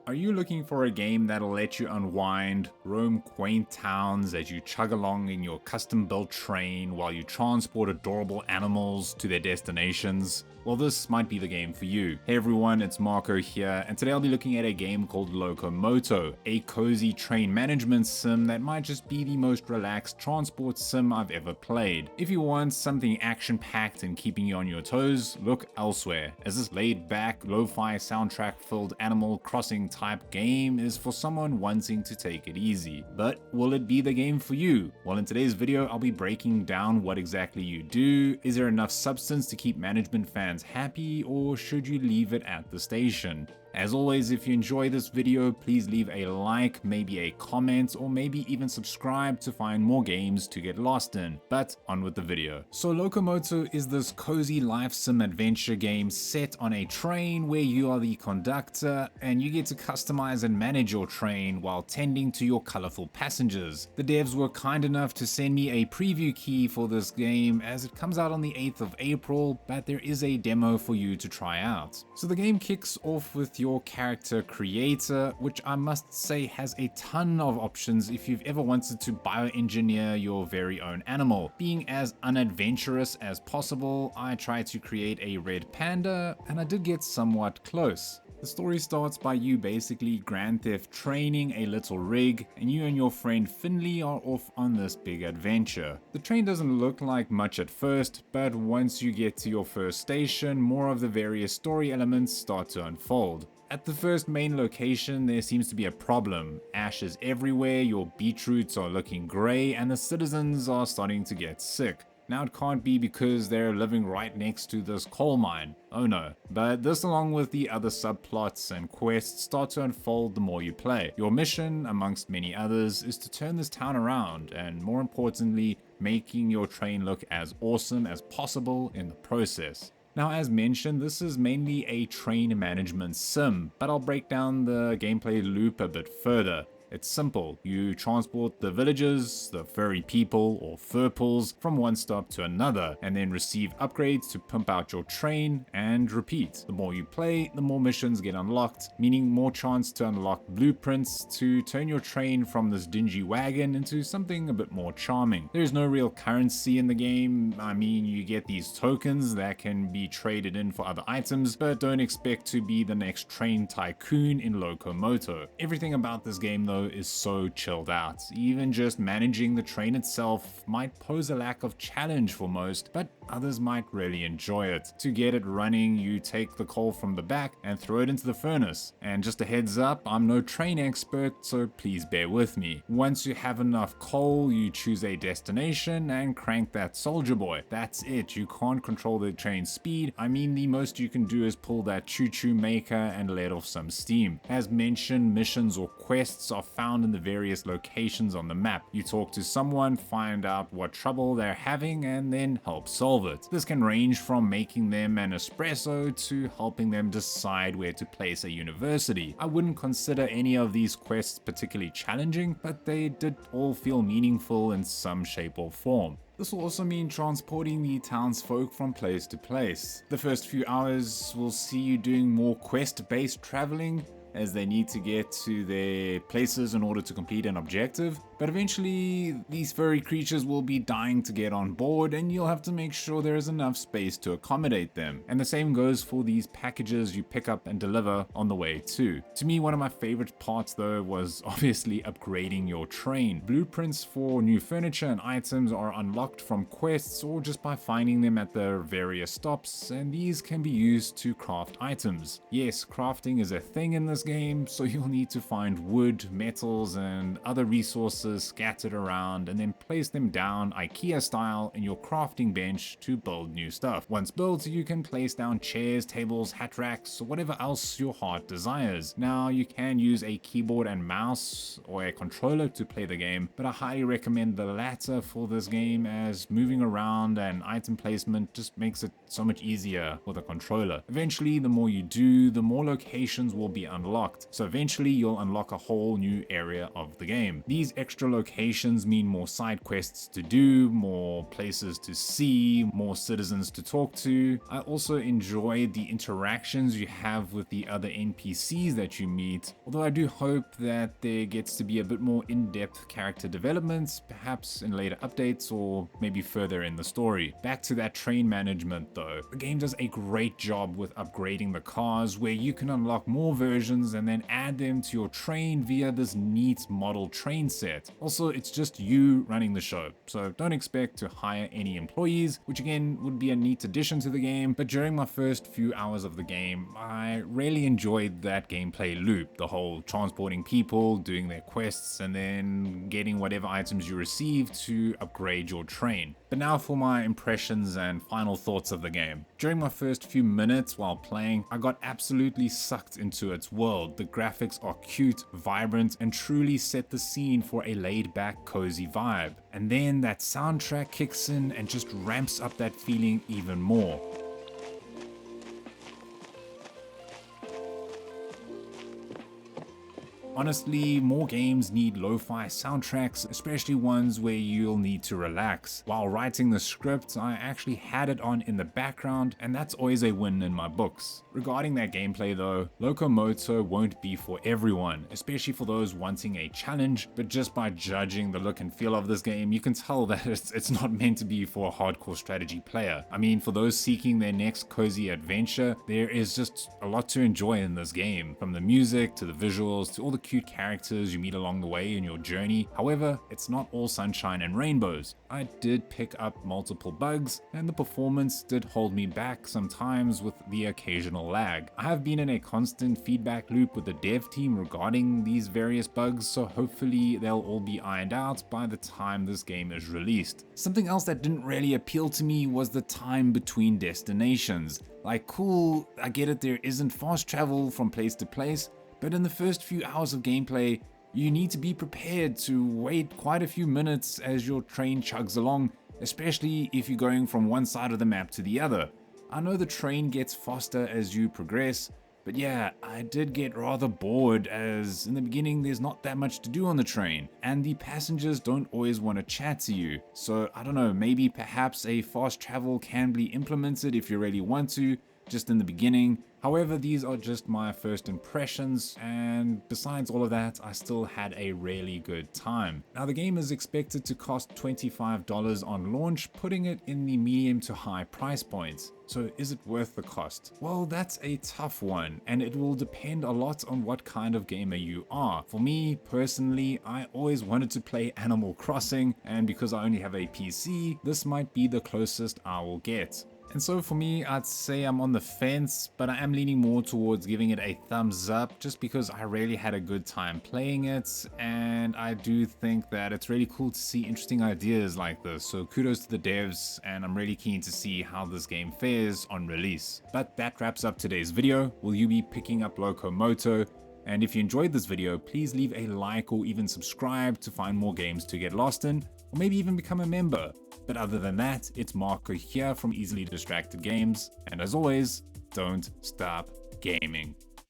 Are you looking for a game that'll let you unwind, roam quaint towns as you chug along in your custom-built train while you transport adorable animals to their destinations? Well, this might be the game for you. Hey everyone, it's Marco here, and today I'll be looking at a game called Locomoto, a cozy train management sim that might just be the most relaxed transport sim I've ever played. If you want something action-packed and keeping you on your toes, look elsewhere, as this laid-back, lo-fi soundtrack-filled Animal Crossing type game is for someone wanting to take it easy. But will it be the game for you? Well, in today's video, I'll be breaking down what exactly you do. Is there enough substance to keep management fans happy, or should you leave it at the station? As always, if you enjoy this video, please leave a like, maybe a comment, or maybe even subscribe to find more games to get lost in. But on with the video. So Locomoto is this cozy life sim adventure game set on a train where you are the conductor and you get to customize and manage your train while tending to your colorful passengers. The devs were kind enough to send me a preview key for this game as it comes out on the 8th of April, but there is a demo for you to try out. So the game kicks off with your character creator, which I must say has a ton of options if you've ever wanted to bioengineer your very own animal. Being as unadventurous as possible, I tried to create a red panda, and I did get somewhat close. The story starts by you basically Grand Theft training a little rig, and you and your friend Finley are off on this big adventure. The train doesn't look like much at first, but once you get to your first station, more of the various story elements start to unfold. At the first main location, there seems to be a problem. Ash is everywhere, your beetroots are looking grey, and the citizens are starting to get sick. Now it can't be because they're living right next to this coal mine. Oh no. But this, along with the other subplots and quests, start to unfold the more you play. Your mission, amongst many others, is to turn this town around, and more importantly, making your train look as awesome as possible in the process. Now, as mentioned, this is mainly a train management sim, but I'll break down the gameplay loop a bit further. It's simple. You transport the villagers, the furry people or furples, from one stop to another, and then receive upgrades to pump out your train and repeat. The more you play, the more missions get unlocked, meaning more chance to unlock blueprints to turn your train from this dingy wagon into something a bit more charming. There's no real currency in the game. I mean, you get these tokens that can be traded in for other items, but don't expect to be the next train tycoon in Locomoto. Everything about this game though is so chilled out. Even just managing the train itself might pose a lack of challenge for most, but others might really enjoy it. To get it running, you take the coal from the back and throw it into the furnace. And just a heads up, I'm no train expert, so please bear with me. Once you have enough coal, you choose a destination and crank that soldier boy. That's it. You can't control the train's speed. I mean, the most you can do is pull that choo-choo maker and let off some steam. As mentioned, missions or quests are found in the various locations on the map. You talk to someone, find out what trouble they're having, and then help solve it. This can range from making them an espresso to helping them decide where to place a university. I wouldn't consider any of these quests particularly challenging, but they did all feel meaningful in some shape or form. This will also mean transporting the townsfolk from place to place. The first few hours will see you doing more quest-based traveling, as they need to get to their places in order to complete an objective. But eventually, these furry creatures will be dying to get on board, and you'll have to make sure there is enough space to accommodate them. And the same goes for these packages you pick up and deliver on the way too. To me, one of my favorite parts though was obviously upgrading your train. Blueprints for new furniture and items are unlocked from quests or just by finding them at the various stops, and these can be used to craft items. Yes, crafting is a thing in this game, so you'll need to find wood, metals, and other resources scattered around and then place them down IKEA style in your crafting bench to build new stuff. Once built, you can place down chairs, tables, hat racks, or whatever else your heart desires. Now, you can use a keyboard and mouse or a controller to play the game, but I highly recommend the latter for this game, as moving around and item placement just makes it so much easier with a controller. Eventually, the more you do, the more locations will be unlocked, so eventually you'll unlock a whole new area of the game. These extra extra locations mean more side quests to do, more places to see, more citizens to talk to. I also enjoy the interactions you have with the other NPCs that you meet, although I do hope that there gets to be a bit more in-depth character development, perhaps in later updates or maybe further in the story. Back to that train management though, the game does a great job with upgrading the cars, where you can unlock more versions and then add them to your train via this neat model train set. Also, it's just you running the show, so don't expect to hire any employees, which again would be a neat addition to the game. But during my first few hours of the game, I really enjoyed that gameplay loop, the whole transporting people, doing their quests, and then getting whatever items you receive to upgrade your train. But now for my impressions and final thoughts of the game. During my first few minutes while playing, I got absolutely sucked into its world. The graphics are cute, vibrant, and truly set the scene for a laid-back, cozy vibe. And then that soundtrack kicks in and just ramps up that feeling even more. Honestly, more games need lo-fi soundtracks, especially ones where you'll need to relax. While writing the script, I actually had it on in the background, and that's always a win in my books. Regarding that gameplay though, Locomoto won't be for everyone, especially for those wanting a challenge, but just by judging the look and feel of this game, you can tell that it's not meant to be for a hardcore strategy player. I mean, for those seeking their next cozy adventure, there is just a lot to enjoy in this game, from the music to the visuals to all the cute characters you meet along the way in your journey. However, it's not all sunshine and rainbows. I did pick up multiple bugs, and the performance did hold me back sometimes with the occasional lag. I have been in a constant feedback loop with the dev team regarding these various bugs, so hopefully they'll all be ironed out by the time this game is released. Something else that didn't really appeal to me was the time between destinations. Like, cool, I get it, there isn't fast travel from place to place, but in the first few hours of gameplay, you need to be prepared to wait quite a few minutes as your train chugs along, especially if you're going from one side of the map to the other. I know the train gets faster as you progress, but yeah, I did get rather bored as in the beginning there's not that much to do on the train, and the passengers don't always want to chat to you. So I don't know, maybe perhaps a fast travel can be implemented if you really want to, just in the beginning. However, these are just my first impressions, and besides all of that, I still had a really good time. Now, the game is expected to cost $25 on launch, putting it in the medium to high price points. So is it worth the cost? Well, that's a tough one, and it will depend a lot on what kind of gamer you are. For me, personally, I always wanted to play Animal Crossing, and because I only have a PC, this might be the closest I will get. And so for me, I'd say I'm on the fence, but I am leaning more towards giving it a thumbs up just because I really had a good time playing it, and I do think that it's really cool to see interesting ideas like this. So kudos to the devs, and I'm really keen to see how this game fares on release. But that wraps up today's video. Will you be picking up Locomoto? And if you enjoyed this video, please leave a like or even subscribe to find more games to get lost in, or maybe even become a member. But other than that, it's Marco here from Easily Distracted Games, and as always, don't stop gaming.